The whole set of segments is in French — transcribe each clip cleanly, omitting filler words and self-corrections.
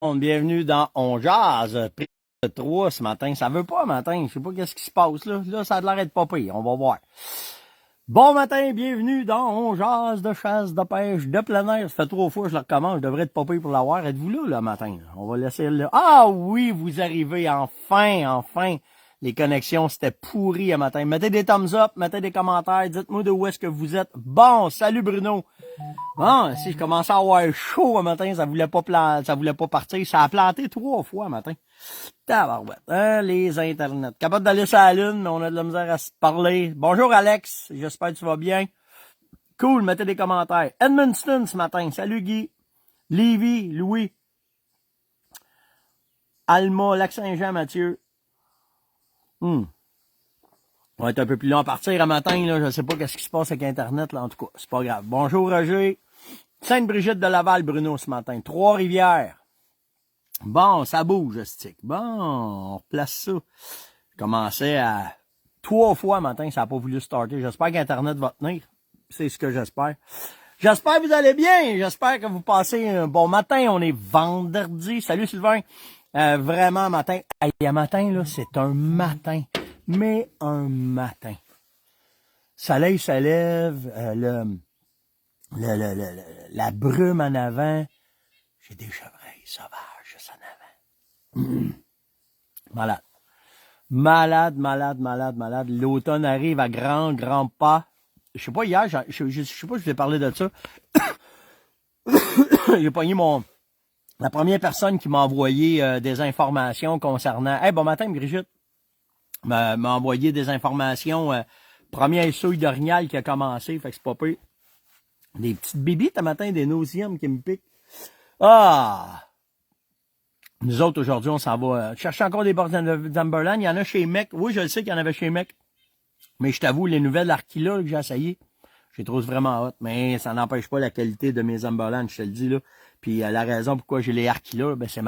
Bienvenue dans On Jazz, prix de 3 ce matin. Ça veut pas matin, je sais pas qu'est-ce qui se passe là. Là, ça a l'air d'être pas pire, on va voir. Bon matin, bienvenue dans On Jazz de chasse, de pêche, de plein air. Ça fait 3 fois que je le recommence, je devrais être pas pire pour l'avoir. Êtes-vous là, le matin? On va laisser le... Ah oui, vous arrivez enfin. Les connexions, c'était pourri un matin. Mettez des thumbs up, mettez des commentaires, dites-moi de où est-ce que vous êtes. Bon, salut Bruno. Bon, si je commençais à avoir chaud un matin, ça voulait pas partir. Ça a planté 3 fois un matin. Tabarouette, hein, les internets. Capable d'aller sur la lune, mais on a de la misère à se parler. Bonjour Alex, j'espère que tu vas bien. Cool, mettez des commentaires. Edmundston ce matin, salut Guy. Lévis, Louis. Alma, Lac-Saint-Jean, Mathieu. On va être un peu plus long à partir un matin, là. Je sais pas qu'est-ce qui se passe avec Internet, là. En tout cas, c'est pas grave. Bonjour Roger. Sainte-Brigitte de Laval, Bruno, ce matin. Trois-Rivières. Bon, ça bouge, stick. Bon, on replace ça. Je commençais à 3 fois le matin, ça n'a pas voulu starter. J'espère qu'Internet va tenir. C'est ce que j'espère. J'espère que vous allez bien. J'espère que vous passez un bon matin. On est vendredi. Salut Sylvain. Vraiment matin. Hey, un matin, là, c'est un matin. Mais un matin. Soleil se lève, la brume en avant. J'ai des chevreuils sauvages juste en avant. Malade. L'automne arrive à grands pas. Je sais pas, hier, je sais pas si je vous ai parlé de ça. J'ai pogné la première personne qui m'a envoyé des informations concernant... Hey, bon matin, Brigitte. M'a envoyé des informations. Première souille d'orignal qui a commencé, fait que c'est pas pire. Des petites bébites ce matin, des nausiums qui me piquent. Ah! Nous autres, aujourd'hui, on s'en va chercher encore des bords d'Umberland. Il y en a chez Mec. Oui, je le sais qu'il y en avait chez Mec. Mais je t'avoue, les nouvelles Arkila que j'ai essayées, je les trouve vraiment hot. Mais ça n'empêche pas la qualité de mes Umberland, je te le dis, là. Puis la raison pourquoi j'ai les Arkila, ben c'est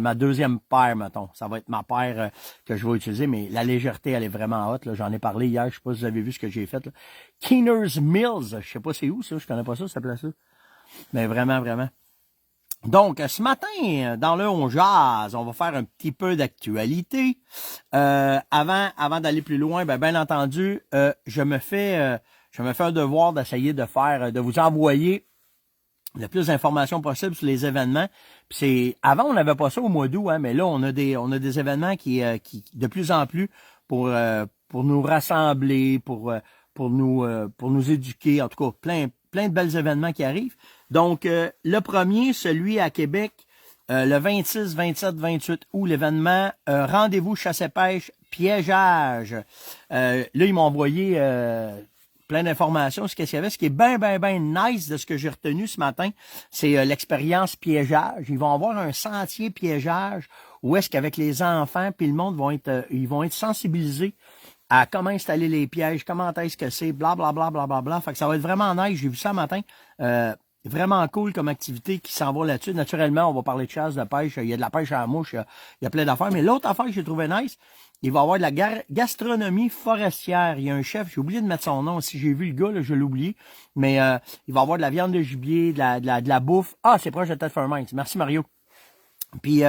ma deuxième paire, mettons. Ça va être ma paire que je vais utiliser, mais la légèreté, elle est vraiment hot. Là. J'en ai parlé hier, je sais pas si vous avez vu ce que j'ai fait. Là. Keener's Mills, je sais pas c'est où ça, je connais pas ça place-là. Mais vraiment. Donc, ce matin, dans le On Jazz, on va faire un petit peu d'actualité. Avant d'aller plus loin, bien entendu, je me fais un devoir d'essayer de vous envoyer le plus d'informations possible sur les événements. Puis avant, on n'avait pas ça au mois d'août, hein, mais là, on a des événements qui de plus en plus pour nous rassembler, pour nous éduquer, en tout cas, plein de belles événements qui arrivent. Donc, le premier, celui à Québec, le 26, 27, 28 août, l'événement Rendez-vous chasse-pêche piégeage. Là, ils m'ont envoyé plein d'informations sur ce qu'il y avait. Ce qui est bien nice de ce que j'ai retenu ce matin, c'est l'expérience piégeage. Ils vont avoir un sentier piégeage où est-ce qu'avec les enfants puis le monde ils vont être sensibilisés à comment installer les pièges, comment est-ce que c'est, blablabla. Fait que ça va être vraiment nice. J'ai vu ça ce matin. Vraiment cool comme activité qui s'en va là-dessus. Naturellement, on va parler de chasse, de pêche. Il y a de la pêche à la mouche, il y a plein d'affaires. Mais l'autre affaire que j'ai trouvé nice, il va y avoir de la gastronomie forestière. Il y a un chef, j'ai oublié de mettre son nom. Si j'ai vu le gars, là, je l'ai oublié. Mais il va y avoir de la viande de gibier, de la bouffe. Ah, c'est proche de Thetford Mines. Merci Mario. Puis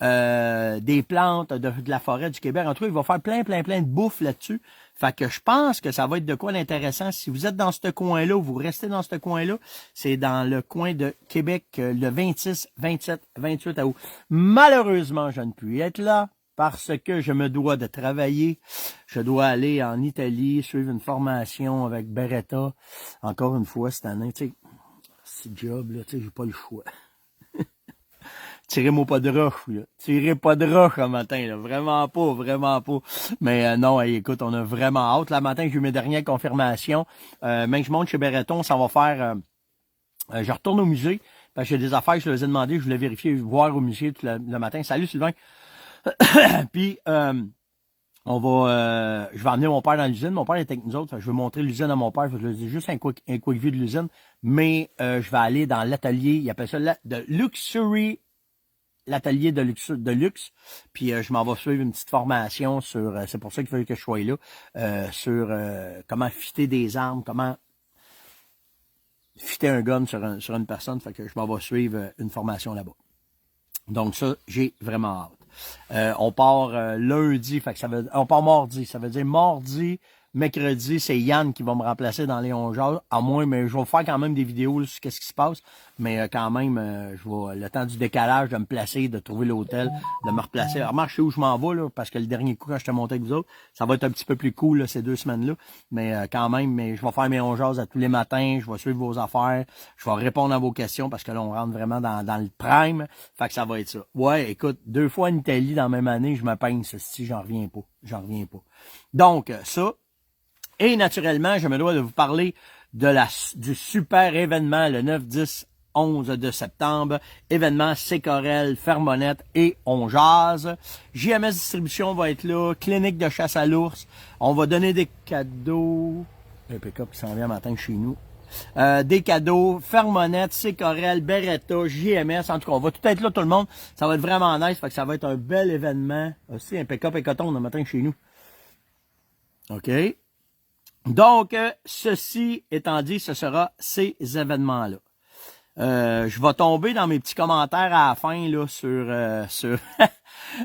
des plantes de la forêt du Québec. En tout cas, il va faire plein de bouffe là-dessus. Fait que je pense que ça va être de quoi d'intéressant. Si vous êtes dans ce coin-là ou vous restez dans ce coin-là, c'est dans le coin de Québec le 26, 27, 28 août. Malheureusement, je ne puis être là parce que je me dois de travailler. Je dois aller en Italie, suivre une formation avec Beretta. Encore une fois cette année, tu sais, ce job là, tu sais, j'ai pas le choix. Tirez-moi pas de roche, là. Tirez pas de roche un matin, là. Vraiment pas. Mais non, écoute, on a vraiment hâte. Là, matin, j'ai eu mes dernières confirmations. Même que je monte chez Berreton, ça va faire... je retourne au musée, parce que j'ai des affaires, je les ai demandé, je voulais vérifier, voir au musée le matin. Salut, Sylvain. Puis, je vais emmener mon père dans l'usine. Mon père est avec nous autres. Je vais montrer l'usine à mon père. Je vais dire juste un quick view de l'usine. Mais je vais aller dans l'atelier. Il appelle ça de Luxury... l'atelier de luxe, puis je m'en vais suivre une petite formation sur, c'est pour ça qu'il fallait que je sois là, sur comment fitter des armes, comment fitter un gun sur une personne, fait que je m'en vais suivre une formation là-bas. Donc ça, j'ai vraiment hâte. On part lundi, fait que on part mardi. Ça veut dire mardi, mercredi, c'est Yann qui va me remplacer dans les 11 heures. À moins, mais je vais faire quand même des vidéos là, sur qu'est-ce qui se passe. Mais quand même, je vais le temps du décalage de me placer, de trouver l'hôtel, de me replacer. Alors, je sais où je m'en vais, là, parce que le dernier coup, quand j'étais monté avec vous autres, ça va être un petit peu plus cool là, ces 2 semaines-là. Mais quand même, je vais faire mes 11 heures à tous les matins, je vais suivre vos affaires, je vais répondre à vos questions parce que là, on rentre vraiment dans le prime. Fait que ça va être ça. Ouais, écoute, 2 fois en Italie dans la même année, je me peigne ceci, j'en reviens pas. J'en reviens pas. Donc, ça. Et naturellement, je me dois de vous parler du super événement le 9, 10, 11 de septembre. Événement Sécorel, Fermonette et On Jase. JMS Distribution va être là. Clinique de chasse à l'ours. On va donner des cadeaux. Un pick-up qui s'en vient matin chez nous. Des cadeaux, Fermonette, Sécorel, Beretta, JMS. En tout cas, on va tout être là, tout le monde. Ça va être vraiment nice. Fait que ça va être un bel événement. Aussi, un pick-up et coton le matin chez nous. OK. Donc, ceci étant dit, ce sera ces événements-là. Je vais tomber dans mes petits commentaires à la fin, là, sur...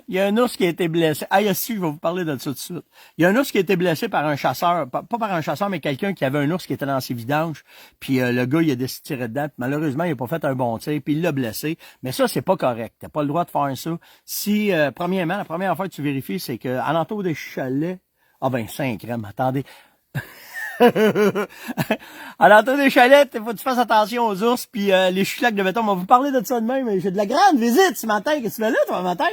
Il y a un ours qui a été blessé. Ah, si, je vais vous parler de ça tout de suite. Il y a un ours qui a été blessé par un chasseur, pas par un chasseur, mais quelqu'un qui avait un ours qui était dans ses vidanges. Puis le gars, il a décidé de tirer dedans. Puis, malheureusement, il n'a pas fait un bon tir, puis il l'a blessé. Mais ça, c'est pas correct. T'as pas le droit de faire ça. Si, premièrement, la première fois que tu vérifies, c'est que à l'entour des chalets... Ah ben, 5 crème, attendez... À l'entrée des chalets, il faut que tu fasses attention aux ours puis les chouclacs de béton. On va vous parler de ça de même. J'ai de la grande visite ce matin. Qu'est-ce que tu fais là, toi, ce matin?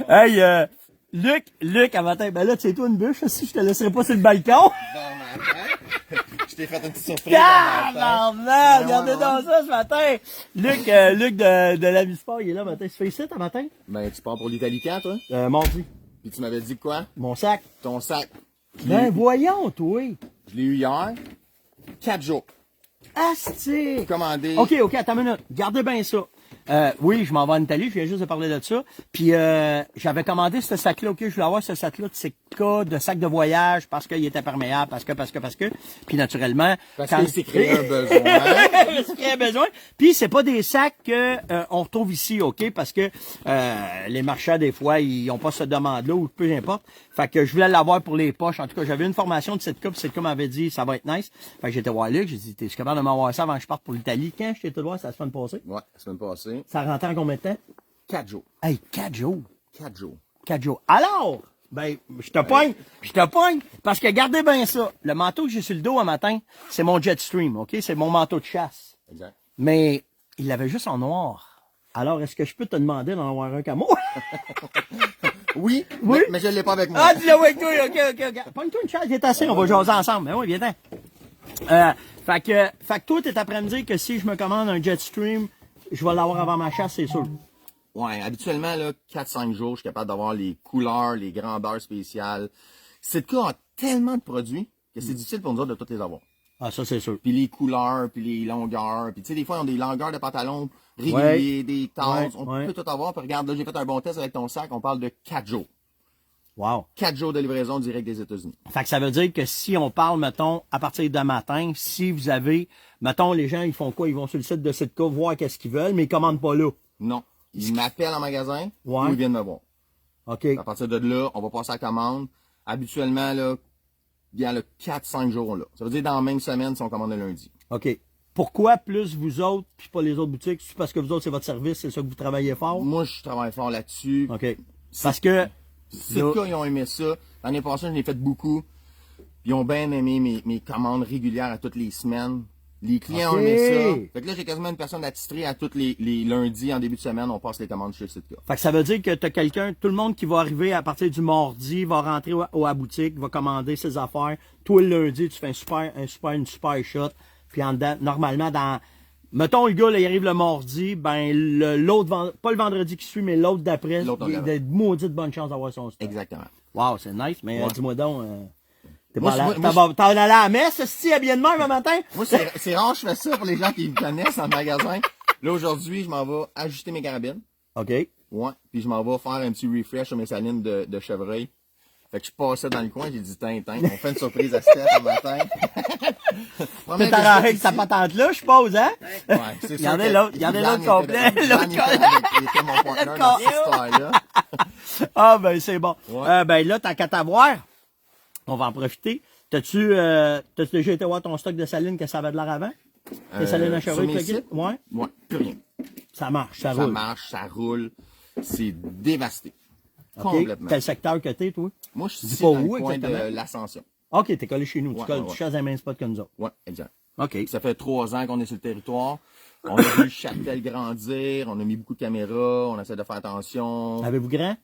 Hey, Luc, à matin. Ben là, tu sais, toi, une bûche, si je te laisserai pas sur le balcon. Je t'ai fait une petite surprise. Regardez donc ça ce matin. Luc de la Visport, il est là matin. Tu fais ici, ce matin? Ben, tu pars pour l'Italie quand, toi? Mardi. Puis tu m'avais dit quoi? Mon sac. Ton sac. Ben, voyons, toi. Je l'ai eu hier. 4 jours. Asti. Commandé. OK, attends une minute. Gardez bien ça. Oui, je m'en vais en Italie, je viens juste de parler de ça. Puis j'avais commandé ce sac-là, OK, je voulais avoir ce sac-là de sac de voyage parce qu'il était perméable, parce que. Puis naturellement... Parce qu'il s'est créé un besoin. Il s'est créé un besoin. Puis c'est pas des sacs que on retrouve ici, OK, parce que les marchands, des fois, ils ont pas cette demande-là ou peu importe. Fait que je voulais l'avoir pour les poches. En tout cas, j'avais une formation de cette coupe, cette coupe m'avait dit ça va être nice. Fait que j'étais voir Luc, j'ai dit, t'es capable de m'avoir ça avant que je parte pour l'Italie. Quand je t'ai tout voir, c'est la semaine passée? Ouais, la semaine passée. Ça rentre en combien de temps? 4 jours. Hey, 4 jours. 4 jours. 4 jours. Alors, ben, je te pogne, parce que gardez bien ça. Le manteau que j'ai sur le dos un matin, c'est mon Jetstream, OK? C'est mon manteau de chasse. Exact. Mais il l'avait juste en noir. Alors, est-ce que je peux te demander d'en avoir un camo? Oui, mais je l'ai pas avec moi. Ah, tu l'as avec toi, OK. Pogne-toi une chasse, viens assis, on va jaser ensemble. Ben oui, viens-t'en. Fait que toi, t'es après me dire que si je me commande un Jetstream, je vais l'avoir avant ma chasse, c'est sûr. Ouais, habituellement, là, 4-5 jours, je suis capable d'avoir les couleurs, les grandeurs spéciales. C'est le cas en tellement de produits que c'est difficile pour nous autres de tous les avoir. Ah, ça, c'est sûr. Puis les couleurs, puis les longueurs. Puis tu sais, des fois, ils ont des longueurs de pantalons réguliers, des tasses. On peut tout avoir. Puis regarde, là, j'ai fait un bon test avec ton sac. On parle de 4 jours. Wow. 4 jours de livraison direct des États-Unis. Fait que ça veut dire que si on parle, mettons, à partir de matin, si vous avez, mettons, les gens, ils font quoi? Ils vont sur le site de Sitka voir qu'est-ce qu'ils veulent, mais ils commandent pas là. Non. Ils m'appellent en magasin, Ouais. ou ils viennent me voir. OK. À partir de là, on va passer à la commande. Habituellement, là, il y a le 4-5 jours là. Ça veut dire dans la même semaine si on commande le lundi. OK. Pourquoi plus vous autres, puis pas les autres boutiques? C'est parce que vous autres, c'est votre service, c'est ça que vous travaillez fort? Moi, je travaille fort là-dessus. OK. Parce que... Sitka, ils ont aimé ça. L'année passée, je l'ai fait beaucoup. Ils ont bien aimé mes commandes régulières à toutes les semaines. Les clients ont aimé ça. Fait que là, j'ai quasiment une personne attitrée à tous les lundis en début de semaine, on passe les commandes chez Sitka. Fait que ça veut dire que t'as quelqu'un, tout le monde qui va arriver à partir du mardi, va rentrer à la boutique, va commander ses affaires. Toi, le lundi, tu fais une super shot. Puis en dedans, normalement, mettons, le gars, là, il arrive le mardi, ben, l'autre, pas le vendredi qui suit, mais l'autre d'après, il a de maudites bonnes chances d'avoir son stock. Exactement. Wow, c'est nice, mais dis-moi donc, t'en allais à la messe, si habillé de même un matin? Moi, c'est rare, je fais ça pour les gens qui me connaissent en magasin. Là, aujourd'hui, je m'en vais ajuster mes carabines. OK. Ouais. Puis je m'en vais faire un petit refresh sur mes salines de chevreuil. Fait que je passais dans le coin, j'ai dit, tintin, on fait une surprise à Steph ce matin. T'es arrangé avec sa patente-là, je suppose, hein? Ouais, c'est sûr. Regardez l'autre, regardez l'autre complet. Il était mon partner dans cette histoire-là. Ah, ben, c'est bon. Ouais. Ben, là, t'as qu'à t'avoir. On va en profiter. T'as-tu déjà été voir ton stock de salines que ça avait de l'air avant? Les salines à chevreuil, sur mes tout le sites? kit? Ouais. Ouais, plus rien. Ça marche, ça Ça roule. marche, ça roule. C'est dévasté. OK. Complètement. Quel secteur que t'es, toi? Moi, je suis Dis ici pas dans où le coin exactement? de l'Ascension. OK, t'es collé chez nous. Ouais, Tu ouais. chasses les mêmes spots que nous autres. Ouais, exact. OK. Ça fait 3 ans qu'on est sur le territoire. On a vu le chapelle grandir. On a mis beaucoup de caméras. On essaie de faire attention. Avez-vous grand?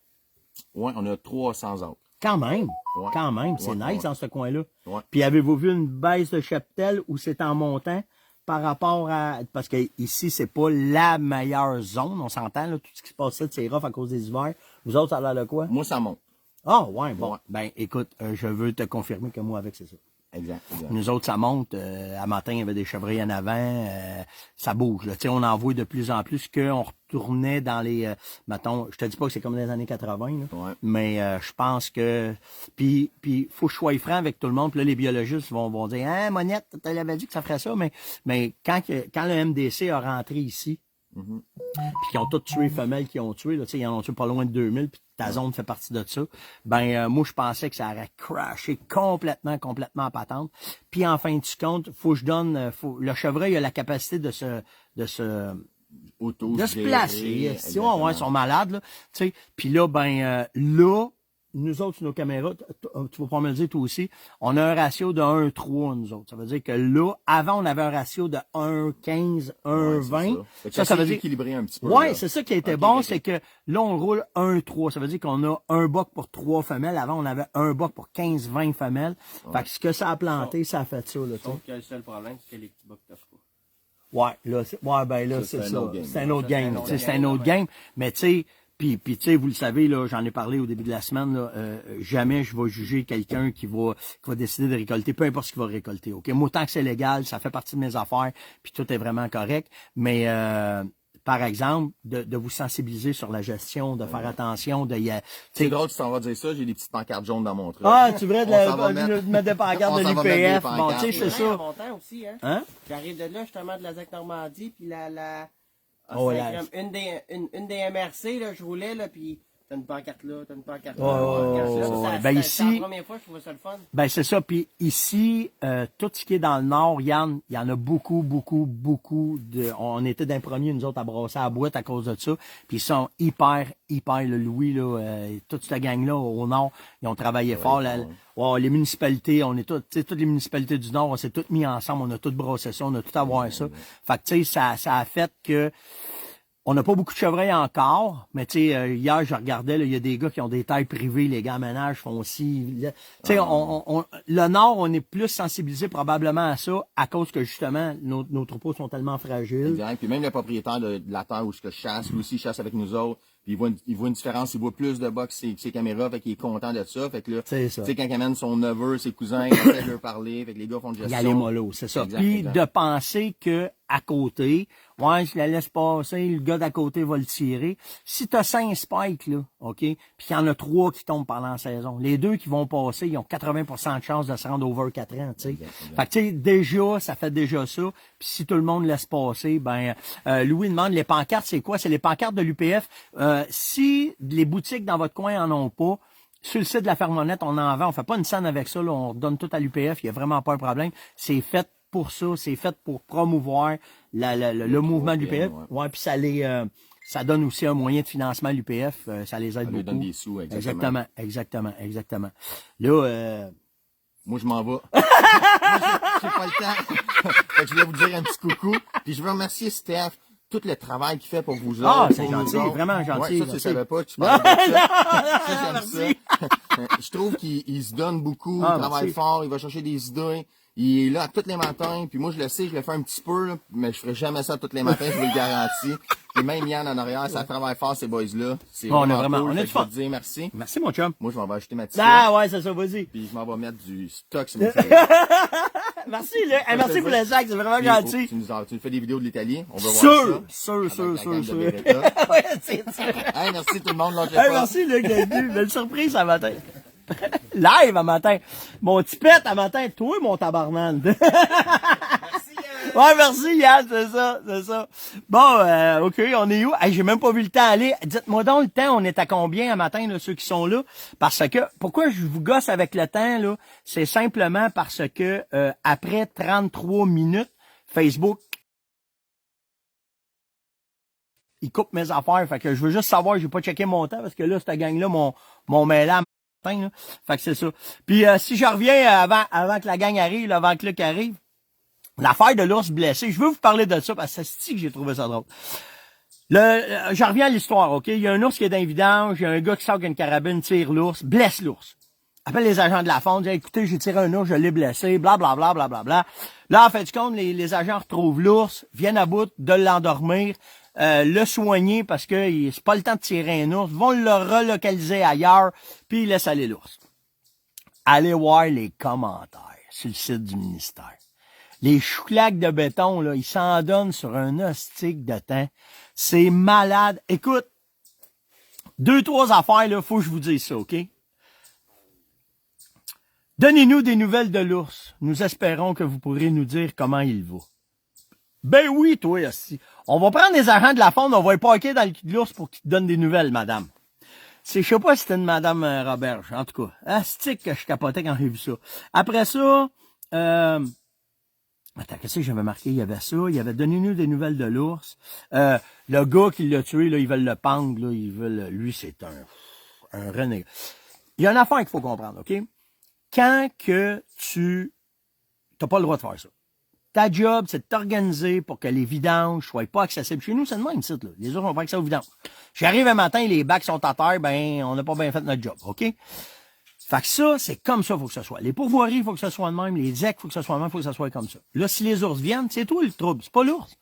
Ouais, on a 300 autres. Quand même. Ouais. Quand même. C'est Ouais, nice ouais. dans ce coin-là. Ouais. Puis avez-vous vu une baisse de cheptel où c'est en montant par rapport à... Parce que ici, c'est pas la meilleure zone, on s'entend, là. Tout ce qui se passe là, c'est rough à cause des hivers. Vous autres, ça a l'air de quoi? Moi, ça monte. Ah, ouais, bon. Ouais. Ben, écoute, je veux te confirmer que moi, avec, c'est ça. Exact, exact. Nous autres, ça monte. À matin, il y avait des chevreuils en avant. Ça bouge. Là. Tu sais, on en voit de plus en plus qu'on retournait dans les... mettons, je te dis pas que c'est comme dans les années 80, là, Ouais. mais je pense que... Puis faut que je sois franc avec tout le monde. Puis là, les biologistes vont dire « Hein, Monette, tu l'avais dit que ça ferait ça. » Mais quand le MDC a rentré ici, puis qu'ils ont tous tué les femelles qu'ils ont tué, là, tu sais, ils en ont tué pas loin de 2000, puis ta zone fait partie de ça, ben moi, je pensais que ça aurait crashé complètement en patente. Puis en fin de compte, faut que je donne... le chevreuil a la capacité de se placer. Si ouais, ils sont malades, là. Tu sais. Puis là, là, nous autres, sur nos caméras, tu vas pas me le dire toi aussi, on a un ratio de 1,3, nous autres. Ça veut dire que là, avant, on avait un ratio de 1,15, 1,20. Ça veut dire équilibrer un petit peu. ouais, là. c'est ça qui a été Ok, bon, ok. c'est que là, on roule 1,3. Ça veut dire qu'on a un boc pour 3 femelles. Avant, on avait un boc pour 15, 20 femelles. Fait que ce que ça a planté, ça a fait ça, là, tu sais. Sauf que le seul problème, c'est que les petits bucks t'offrent pas. Ouais, là, là, Ça, c'est c'est un ça. autre game. C'est un autre game. Ça, Tu sais, c'est un autre game. Mais tu sais, puis tu sais, vous le savez, là, j'en ai parlé au début de la semaine, là, jamais je vais juger quelqu'un qui va décider de récolter, peu importe ce qu'il va récolter. OK? Moi, tant que c'est légal, ça fait partie de mes affaires, puis tout est vraiment correct. Mais par exemple, de vous sensibiliser sur la gestion, de faire attention, de C'est drôle, tu t'en vas dire ça, j'ai des petites pancartes jaunes dans mon truc. ah, tu voudrais On s'en va mettre- mettre des pancartes on de s'en va mettre des l'UPF. Bon, pancartes, tu sais, c'est Ouais, ça. en montant aussi, hein. Hein? J'arrive de là, justement, de la ZAC Normandie, puis Oh, c'est la- comme une des MRC, là, je roulais, là, puis t'as une pancarte là, t'as une pancarte là. Oh, t'as une pancarte là. oh, Ça, ben c'est ici- la première fois, je trouvais ça le fun. Ben c'est ça. Puis ici, tout ce qui est dans le nord, Yann, il y en a beaucoup de. On était d'un premier, nous autres, à brasser à la boîte à cause de ça. Puis ils sont hyper, le Louis, là, toute cette gang-là au nord, ils ont travaillé fort. Là, ouais, les municipalités, on est toutes les municipalités du nord, on s'est toutes mis ensemble, on a toutes brassé ça, on a tout à voir ça. Fait que tu sais, ça a fait que. On n'a pas beaucoup de chevreuils encore, mais tu sais, hier, je regardais, il y a des gars qui ont des tailles privées, les gars en ménage font aussi. Tu sais, le Nord, on est plus sensibilisé probablement à ça, à cause que justement, nos troupeaux sont tellement fragiles. Exact. Puis même le propriétaire de la terre où je chasse, lui aussi, il chasse avec nous autres. Puis il voit une différence, il voit plus de bas que ses caméras, fait qu'il est content de ça. Fait que là, C'est tu ça. sais, quand il amène son neveu, ses cousins, il essaie de leur parler, fait que les gars font de Il gestion. y a les mollos, c'est ça. Exact, Puis exact. de penser que à côté, ouais, je la laisse passer, le gars d'à côté va le tirer. Si t'as 5 spikes, là, OK, puis il y en a 3 qui tombent pendant la saison, les 2 qui vont passer, ils ont 80% de chance de se rendre over 4 ans, tu sais. Fait que tu sais, déjà, ça fait déjà ça. Puis si tout le monde laisse passer, ben Louis demande, les pancartes, c'est quoi? C'est les pancartes de l'UPF. Si les boutiques dans votre coin en ont pas, sur le site de la Fermonnette, on en vend. On fait pas une scène avec ça, là, on donne tout à l'UPF, il y a vraiment pas un problème. C'est fait pour ça, c'est fait pour promouvoir le mouvement de l'UPF. Ouais, puis ça donne aussi un moyen de financement à l'UPF, ça les aide Ça lui beaucoup. donne des sous, exactement. Exactement. Là, Moi, je m'en vais. J'ai pas le temps. Fait que je voulais vous dire un petit coucou. Puis je veux remercier Steph. Tout le travail qu'il fait pour vous autres. Ah, c'est pour nous gentil, autres. vraiment gentil, Ouais, ça, tu gentil. savais pas que tu parlais de ça. Ça, j'aime ça. Je trouve qu'il se donne beaucoup, Ah, il travaille merci. fort, il va chercher des idées. Il est là tous les matins, puis moi je le sais, je le fais un petit peu, là, mais je ferai jamais ça tous les matins, je vous le garantis. Et même Yann en arrière, ça travaille fort ces boys-là. C'est On a vraiment vraiment- cool. on a Fait du que je veux fun. te dire merci. merci mon chum. Moi je m'en vais acheter ma t-shirt, Ah ouais, c'est ça, vas-y. puis je m'en vais mettre du stock sur mon téléphone. Merci, là. Hey, merci pour le sac, c'est vraiment gentil. Tu nous fais des vidéos de l'Italie, on va Sûr, voir ça. sûr. Avec la gang de Beretta. Ouais, c'est sûr. Hey, merci tout le monde, lâchez Hey, pas. merci, Luc, d'être venu. Belle surprise ce matin. Live à matin. Mon tipette à matin. Toi, mon tabarnane. Ouais, merci Yann, c'est ça. Bon, OK, on est où? Hey, j'ai même pas vu le temps aller. Dites-moi donc le temps, on est à combien à matin, là, ceux qui sont là? Parce que, pourquoi je vous gosse avec le temps, là? C'est simplement parce que, après 33 minutes, Facebook, il coupe mes affaires. Fait que je veux juste savoir, j'ai pas checké mon temps, parce que là, cette gang-là, mon mêlant matin, là. Fait que c'est ça. Puis, si je reviens avant que la gang arrive, avant que Luc arrive, l'affaire de l'ours blessé, je veux vous parler de ça parce que c'est que j'ai trouvé ça drôle. Je reviens à l'histoire, OK? Il y a un ours qui est dans les vidanges, il y a un gars qui sort avec une carabine, tire l'ours, blesse l'ours. Appelle les agents de la faune, dit, écoutez, j'ai tiré un ours, je l'ai blessé, blablabla, blablabla. Là, en fait du compte, les agents retrouvent l'ours, viennent à bout de l'endormir, le soigner parce que c'est pas le temps de tirer un ours, vont le relocaliser ailleurs, puis ils laissent aller l'ours. Allez voir les commentaires sur le site du ministère. Les chouclaques de béton, là, ils s'en donnent sur un hostique de temps. C'est malade. Écoute, 2-3 affaires, là, faut que je vous dise ça, OK? Donnez-nous des nouvelles de l'ours. Nous espérons que vous pourrez nous dire comment il va. Ben oui, toi, aussi. On va prendre les agents de la faune, on va les parquer dans le cul de l'ours pour qu'ils te donnent des nouvelles, madame. Je sais pas si c'était une madame Roberge, en tout cas. Hostique que je capotais quand j'ai vu ça. Après ça, attends, qu'est-ce que j'avais marqué? Il y avait ça, il avait donné-nous des nouvelles de l'ours. Le gars qui l'a tué, là, ils veulent le pendre, là, lui, c'est un rené. Il y a une affaire qu'il faut comprendre, OK? Quand que t'as pas le droit de faire ça. Ta job, c'est de t'organiser pour que les vidanges soient pas accessibles. Chez nous, c'est le même site, là. Les autres ont pas accès aux vidanges. J'arrive un matin, les bacs sont à terre, ben, on n'a pas bien fait notre job, OK? Fait que ça, c'est comme ça, faut que ce soit. Les pourvoiries, faut que ce soit de même. Les ecs, faut que ce soit de même, faut que ce soit comme ça. Là, si les ours viennent, c'est tout le trouble. C'est pas l'ours.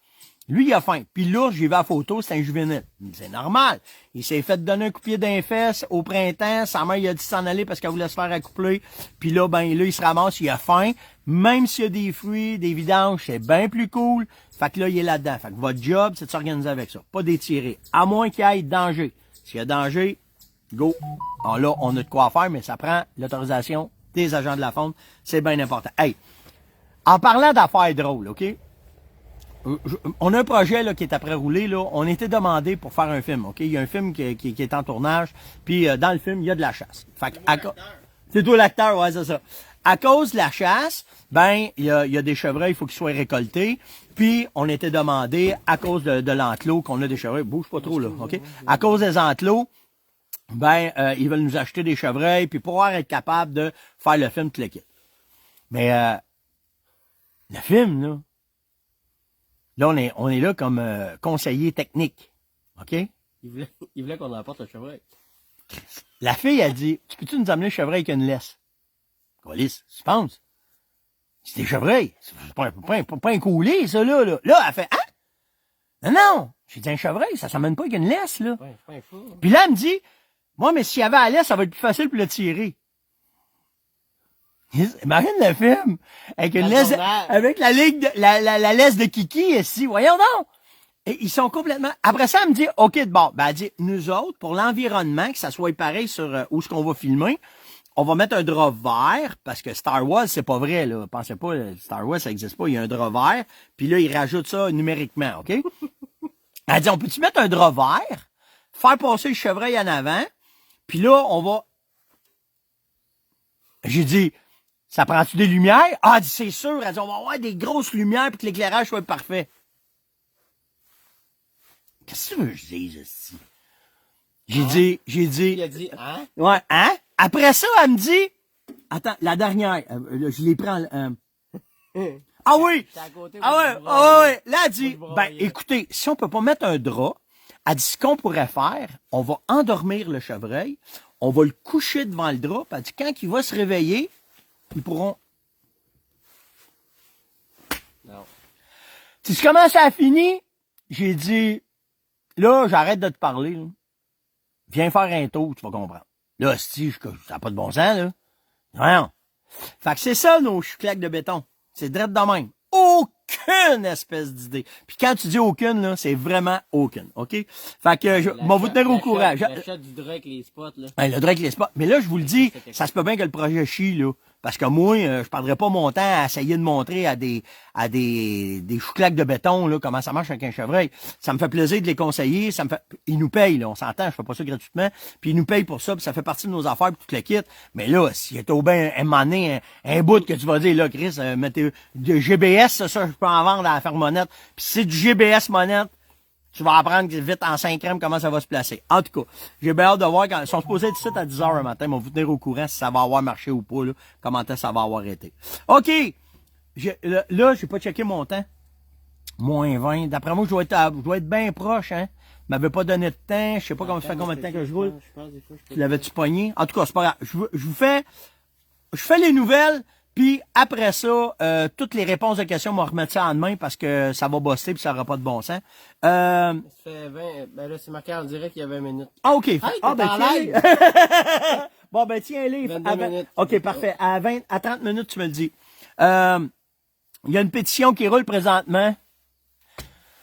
Lui, il a faim. Puis l'ours, j'ai vu la photo, c'est un juvénile. C'est normal. Il s'est fait donner un coup de pied d'un fesse au printemps. Sa mère, il a dit s'en aller parce qu'elle voulait se faire accoupler. Puis là, ben, là, il se ramasse, il a faim. Même s'il y a des fruits, des vidanges, c'est bien plus cool. Fait que là, il est là-dedans. Fait que votre job, c'est de s'organiser avec ça. Pas d'étirer. À moins qu'il y ait danger. S'il y a danger, go. Alors là, on a de quoi faire, mais ça prend l'autorisation des agents de la faune. C'est bien important. Hey, en parlant d'affaires drôles, OK? On a un projet là, qui est après roulé. Là. On a été demandé pour faire un film. OK? Il y a un film qui est en tournage. Puis dans le film, il y a de la chasse. Fait que, c'est toi l'acteur, ouais, c'est ça. À cause de la chasse, ben, il y a des chevreuils, il faut qu'ils soient récoltés. Puis, on a été demandé, à cause de l'enclos, qu'on a des chevreuils. Bouge pas trop, là, OK? À cause des enclos, ben, ils veulent nous acheter des chevreuils, puis pour être capable de faire le film, tout le kit. Mais, le film, là, on est là comme conseiller technique. OK? Il voulait qu'on emporte le chevreuil. La fille, elle dit, tu peux-tu nous amener le chevreuil avec une laisse? Colis, tu penses? C'est des chevreuils. C'est pas un coulé, ça, là. Là, elle fait, hein? Non. J'ai dit, un chevreuil, ça s'amène pas avec une laisse, là. Ouais, c'est pas un fou. Puis là, elle me dit, moi, mais s'il y avait la laisse, ça va être plus facile pour le tirer. Imagine le film. Avec une laisse, avec la laisse de Kiki, ici. Voyons donc. Et ils sont complètement, après ça, elle me dit, OK, bon, ben, elle dit, nous autres, pour l'environnement, que ça soit pareil sur où est-ce qu'on va filmer, on va mettre un drap vert, parce que Star Wars, c'est pas vrai, là. Pensez pas, Star Wars, ça existe pas. Il y a un drap vert, puis là, ils rajoutent ça numériquement, OK? Elle dit, on peut-tu mettre un drap vert, faire passer le chevreuil en avant, puis là, on va... J'ai dit, ça prend-tu des lumières? Ah, elle dit, c'est sûr. Elle dit, on va avoir des grosses lumières pour que l'éclairage soit parfait. Qu'est-ce que tu veux que je dise, ici? J'ai dit... Il a dit, hein? Ouais, hein? Après ça, elle me dit... Attends, la dernière. Je l'ai pris en... Ah oui! Ah ouais! Là, elle dit, ben, écoutez, si on peut pas mettre un drap, elle dit, ce qu'on pourrait faire, on va endormir le chevreuil, on va le coucher devant le drap, puis elle dit, quand il va se réveiller, ils pourront... Non. Tu sais comment ça a fini? J'ai dit, là, j'arrête de te parler, là. Viens faire un tour, tu vas comprendre. Là, si, ça n'a pas de bon sens, là. Non. Fait que c'est ça, nos chouclaques de béton. C'est drette de même. aucune espèce d'idée. Puis quand tu dis aucune, là, c'est vraiment aucune, OK? Fait que je vais vous tenir au courant. L'achat du drap avec les spots, là. Le drap avec les spots. Mais là, je vous le dis, ça se peut bien que le projet chie, là. Parce que moi, je perdrais pas mon temps à essayer de montrer à des chouclaques de béton, là, comment ça marche avec un chevreuil. Ça me fait plaisir de les conseiller, ils nous payent, là, on s'entend, je fais pas ça gratuitement, puis ils nous payent pour ça, puis ça fait partie de nos affaires, puis tout le kit. Mais là, s'il est au bien, un moment donné, un bout que tu vas dire, là, Chris, mettez, de GBS, ça, je peux en vendre à la Fermonette. Puis si c'est du GBS monette, tu vas apprendre vite en 5 crèmes comment ça va se placer. En tout cas, j'ai bien hâte de voir quand ils sont supposés être ici à 10 h le matin. Ils vont vous tenir au courant si ça va avoir marché ou pas, là, comment ça va avoir été. OK. Là, j'ai pas checké mon temps. Moins 20. D'après moi, je dois être bien proche, hein. Il m'avait pas donné de temps. Je sais pas ça fait combien de temps que je roule. Tu l'avais-tu pogné? En tout cas, c'est pas grave. Je fais les nouvelles. Puis après ça, toutes les réponses de questions, on va remettre ça en main parce que ça va bosser puis ça n'aura pas de bon sens. Ça fait 20, ben là, c'est marqué en direct qu'il y a 20 minutes. Ah, OK. Hey, ben en tiens. live. Bon, ben tiens, les. 22 minutes. OK, parfait. À 30 minutes, tu me le dis. Il y a une pétition qui roule présentement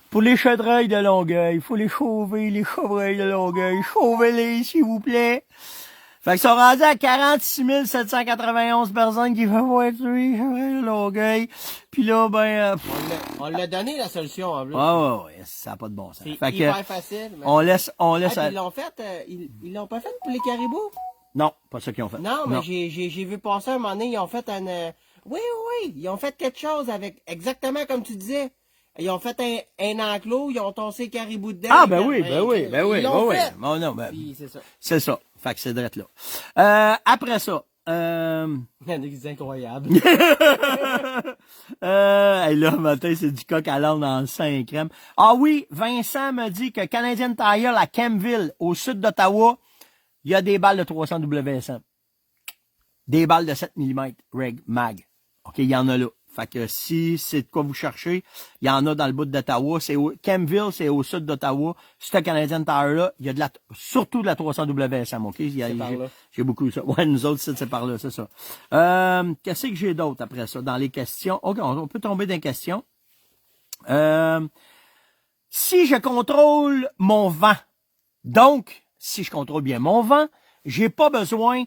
pour les chevreuils de Longueuil. Il faut les chauver, les chevreuils de Longueuil. Chauvez-les, s'il vous plaît. Fait que ça rendu à 46 791 personnes qui veulent voir tuer chevreuils de Longueuil. Puis là, ben... On l'a donné, la solution, en plus. ouais, ça n'a pas de bon sens. C'est Fait hyper que, facile. Mais... on laisse Ah, puis ils l'ont fait, ils l'ont pas fait pour les caribous? Non, pas ça qu'ils ont fait. Non, mais j'ai vu passer un moment donné, ils ont fait oui, ils ont fait quelque chose avec, exactement comme tu disais. Ils ont fait un enclos, ils ont tossé caribou dedans. Ah, ben oui. Ils l'ont fait. Oh, non, ben, Puis c'est ça. c'est ça. Fait que c'est direct là. Après ça, Il y en a qui disent incroyable. hey, là, matin, c'est du coq à l'âne dans le 5 crème. Ah oui, Vincent me dit que Canadian Tire à Kempville, au sud d'Ottawa, il y a des balles de 300 WSM. Des balles de 7 mm Reg Mag. OK, il y en a là. Fait que si c'est de quoi vous cherchez, il y en a dans le bout d'Ottawa. Kempville, c'est au sud d'Ottawa. Ce Canadian Tire-là, il y a surtout de la 300 WSM, OK? J'ai beaucoup ça. Ouais, nous autres, c'est par là, c'est ça. Qu'est-ce que j'ai d'autre après ça? Dans les questions. OK, on peut tomber dans les questions. Si je contrôle mon vent, donc, si je contrôle bien mon vent, j'ai pas besoin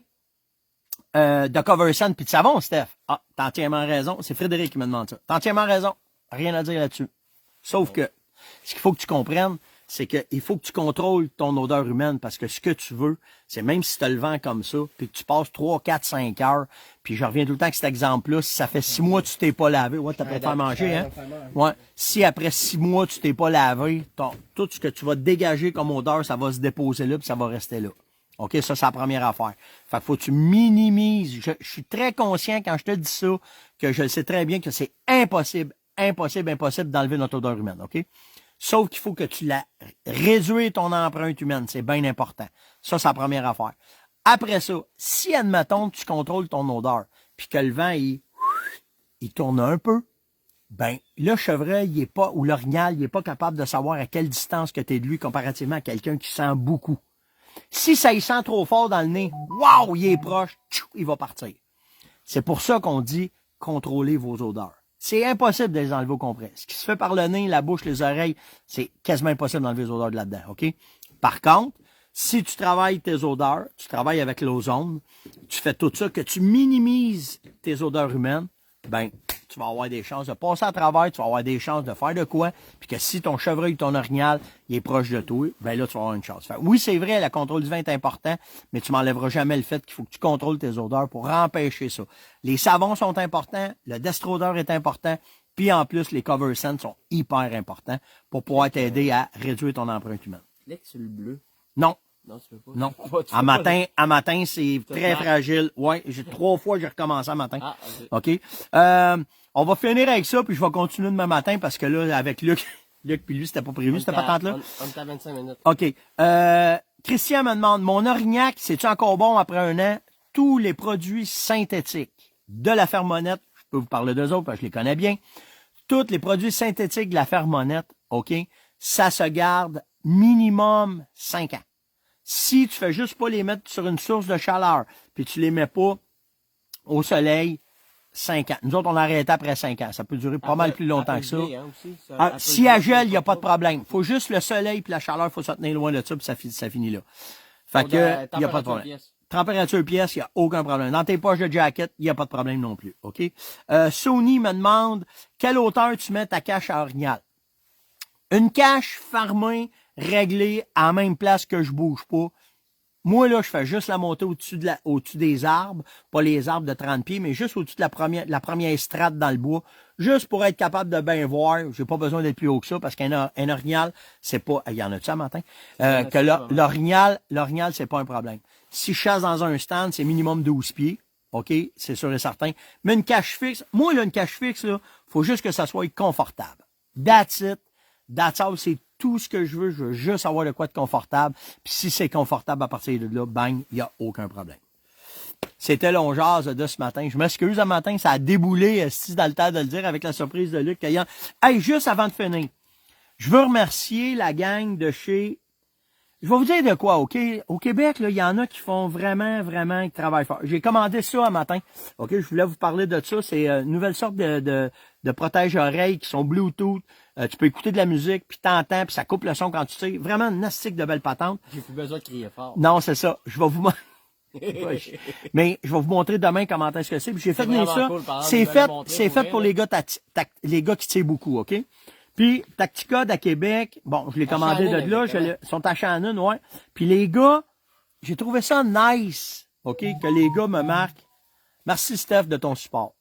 de cover sand puis de savon, Steph. Ah, t'as entièrement raison. C'est Frédéric qui me demande ça. T'as entièrement raison. Rien à dire là-dessus. Sauf que, ce qu'il faut que tu comprennes, c'est qu'il faut que tu contrôles ton odeur humaine parce que ce que tu veux, c'est même si tu as le vent comme ça, puis que tu passes 3, 4, 5 heures, puis je reviens tout le temps avec cet exemple-là, si ça fait 6 mois que tu t'es pas lavé, ouais, t'as pas faire manger, hein? Ouais. Si après 6 mois tu t'es pas lavé, tout ce que tu vas dégager comme odeur, ça va se déposer là, puis ça va rester là. OK, ça, c'est la première affaire. Fait que faut que tu minimises. Je suis très conscient quand je te dis ça, que je sais très bien que c'est impossible d'enlever notre odeur humaine, OK? Sauf qu'il faut que tu la réduis ton empreinte humaine. C'est bien important. Ça, c'est la première affaire. Après ça, si, admettons, tu contrôles ton odeur, puis que le vent, il tourne un peu, ben, le chevreuil, il est pas, ou l'orignal, il est pas capable de savoir à quelle distance que tu es de lui comparativement à quelqu'un qui sent beaucoup. Si ça y sent trop fort dans le nez, waouh, il est proche, il va partir. C'est pour ça qu'on dit contrôler vos odeurs. C'est impossible de les enlever au complet. Ce qui se fait par le nez, la bouche, les oreilles, c'est quasiment impossible d'enlever les odeurs de là-dedans, OK? Par contre, si tu travailles tes odeurs, tu travailles avec l'ozone, tu fais tout ça, que tu minimises tes odeurs humaines, ben, tu vas avoir des chances de passer à travers, tu vas avoir des chances de faire de quoi, puis que si ton chevreuil, ton orignal, il est proche de toi, ben là, tu vas avoir une chance. Fait, oui, c'est vrai, le contrôle du vin est important, mais tu m'enlèveras jamais le fait qu'il faut que tu contrôles tes odeurs pour empêcher ça. Les savons sont importants, le destrodeur est important, puis en plus, les cover scents sont hyper importants pour pouvoir t'aider à réduire ton empreinte humaine. Clique sur le bleu. Non. Non, tu peux pas. Non. Tu peux À matin, c'est très fragile. Ouais, 3 fois, j'ai recommencé à matin. Ah, OK. On va finir avec ça, puis je vais continuer demain matin parce que là, avec Luc puis lui, c'était pas prévu, cette patente-là. On est à 25 minutes. OK. Christian me demande, mon Orignac, c'est-tu encore bon après 1 an? Tous les produits synthétiques de la Fermonette, je peux vous parler d'eux autres parce que je les connais bien. Tous les produits synthétiques de la Fermonette, OK, ça se garde minimum 5 ans. Si tu fais juste pas les mettre sur une source de chaleur, puis tu les mets pas au soleil, 5 ans. Nous autres, on a arrêté après 5 ans. Ça peut durer pas mal plus longtemps que ça. Hein, Si elle gèle, il n'y a pas de problème. Faut juste le soleil puis la chaleur, faut se tenir loin de ça, puis ça finit là. Fait que, il n'y a pas de problème. Température pièce, il n'y a aucun problème. Dans tes poches de jacket, il n'y a pas de problème non plus. OK? Sony me demande quelle hauteur tu mets ta cache à orignal. Une cache fermée, réglée, à la même place que je bouge pas. Moi, là, je fais juste la monter au-dessus des arbres, pas les arbres de 30 pieds, mais juste au-dessus de la première strate dans le bois, juste pour être capable de bien voir. J'ai pas besoin d'être plus haut que ça, parce qu'un orignal, c'est pas, il y en a-tu ça, matin? L'orignal, c'est pas un problème. Si je chasse dans un stand, c'est minimum 12 pieds. OK? C'est sûr et certain. Mais une cache fixe, moi, là, une cache fixe, là, faut juste que ça soit confortable. That's it. That's all. C'est tout ce que je veux juste avoir de quoi de confortable. Puis si c'est confortable à partir de là, bang, il n'y a aucun problème. C'était l'ongease de ce matin. Je m'excuse un matin, ça a déboulé, si dans le temps de le dire, avec la surprise de Luc Caillan. Hey, juste avant de finir, je veux remercier la gang de chez... Je vais vous dire de quoi, OK? Au Québec, là, il y en a qui font vraiment, qui travaillent fort. J'ai commandé ça un matin. OK, je voulais vous parler de ça. C'est une nouvelle sorte de protège-oreilles qui sont Bluetooth. Tu peux écouter de la musique, puis t'entends, puis ça coupe le son quand tu tires. Vraiment une nastique de belle patente. J'ai plus besoin de crier fort. Non, c'est ça. Je vais vous mais je vais vous montrer demain comment est-ce que c'est. Puis j'ai fait venir ça. Cool, c'est fait pour les gars qui tirent beaucoup, OK? Puis Tacticode à Québec, bon, je l'ai commandé de là, ils sont à Shannon, ouais. Puis les gars, j'ai trouvé ça nice, OK, que les gars me marquent. Merci Steph de ton support.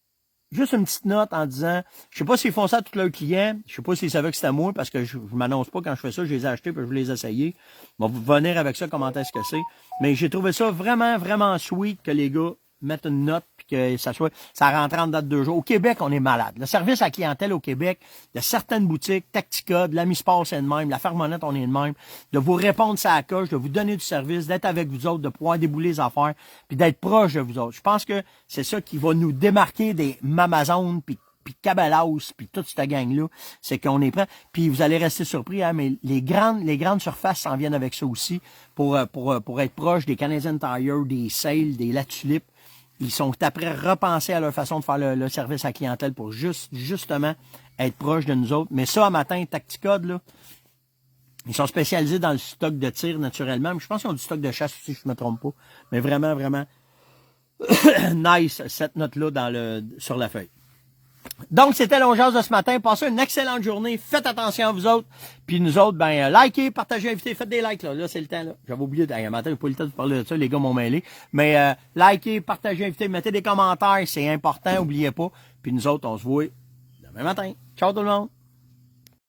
Juste une petite note en disant, je sais pas s'ils font ça à tous leurs clients, je sais pas s'ils savaient que c'était moi, parce que je m'annonce pas quand je fais ça, je les ai achetés puis je vais les essayer. Bon, vous venir avec ça, comment est-ce que c'est. Mais j'ai trouvé ça vraiment sweet que les gars mettent une note puis que ça rentre en date de 2 jours. Au Québec, on est malade. Le service à clientèle au Québec, il y a certaines boutiques, Tactica, de l'Ami-Sport, c'est de même, la Fermonette, on est de même, de vous répondre ça à la coche, de vous donner du service, d'être avec vous autres, de pouvoir débouler les affaires, puis d'être proche de vous autres. Je pense que c'est ça qui va nous démarquer des Mamazon puis Cabela's, puis toute cette gang-là, c'est qu'on est prêt. Puis vous allez rester surpris, hein, mais les grandes surfaces s'en viennent avec ça aussi, pour être proche des Canadian Tire, des Sale, des La Tulipe. Ils sont après repensés à leur façon de faire le service à la clientèle pour justement être proche de nous autres. Mais ça, à matin, Tacticode, là, ils sont spécialisés dans le stock de tir naturellement. Mais je pense qu'ils ont du stock de chasse aussi, si je me trompe pas. Mais vraiment nice, cette note-là sur la feuille. Donc, c'était l'ongeance de ce matin. Passez une excellente journée. Faites attention à vous autres. Puis nous autres, likez, partagez, invitez, faites des likes, là. Là, c'est le temps, là. J'avais oublié, un matin, j'ai pas eu le temps de parler de ça. Les gars m'ont mêlé. Mais, likez, partagez, invitez, mettez des commentaires. C'est important, oubliez pas. Puis nous autres, on se voit demain matin. Ciao tout le monde.